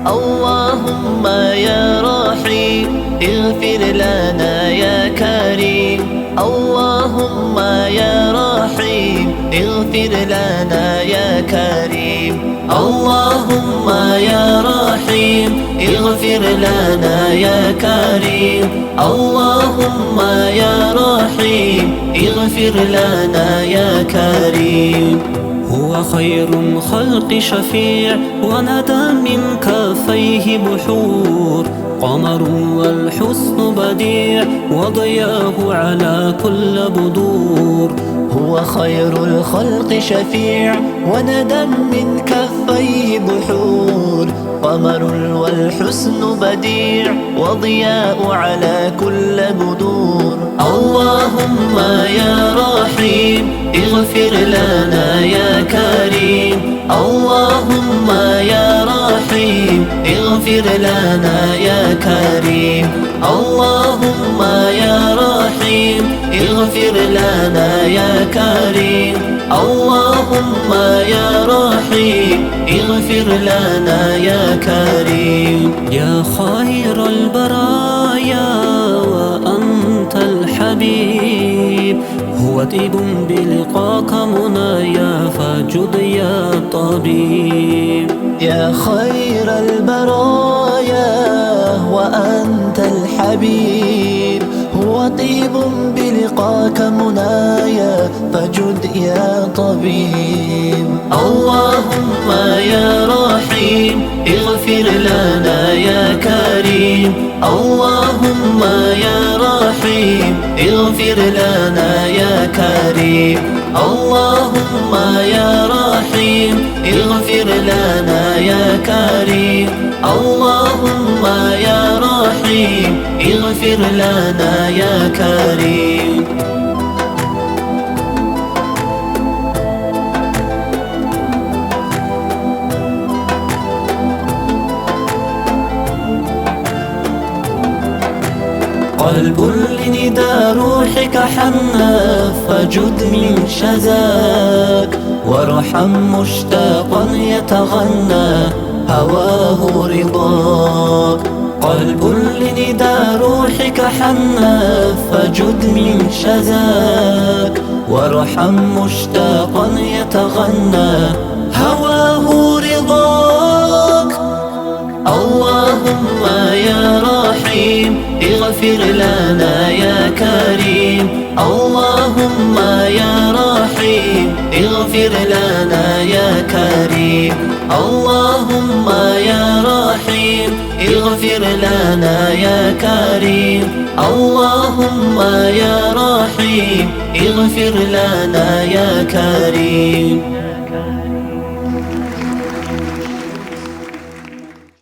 اللهم يا رحيم اغفر لنا يا كريم. اللهم يا رحيم اغفر لنا يا كريم. اللهم يا رحيم اغفر لنا يا كريم. اللهم يا رحيم اغفر لنا يا كريم. هو خير الخلق شفيع وندى من كفيه بحور، قمر والحسن بديع وضياه على كل بدور. هو خير الخلق شفيع وندى من كفيه بحور، قمر والحسن بديع وضياء على كل بدور. اللهم يا رحيم اغفر لنا يا كريم. اللهم يا رحيم اغفر لنا يا كريم. اللهم يا رحيم اغفر لنا يا كريم. اللهم يا رحيم اغفر لنا يا كريم. يا خير البرايا وأنت الحبيب، هو طيب بلقاك منايا فجد يا طبيب. يا خير البرايا وأنت الحبيب، هو طيب بلقاك منايا فجد يا طبيب. اللهم يا رحيم اغفر لنا يا كريم. اللهم يا رحيم اغفر لنا يا كريم. اللهم يا رحيم اغفر لنا يا كريم. اللهم يا رحيم اغفر لنا يا كريم. قلب لندى روحك حنى فجد من شذاك، وارحم مشتاقا يتغنى هواه رضاك. قلب لندى روحك حنى فجد من شذاك، وارحم مشتاقا يتغنى هواه رضاك. اللهم يا رحيم اغفر لنا يا كريم. اللهم يا رحيم اغفر لنا يا كريم. اللهم يا رحيم اغفر لنا يا كريم. اللهم يا رحيم اغفر لنا يا كريم.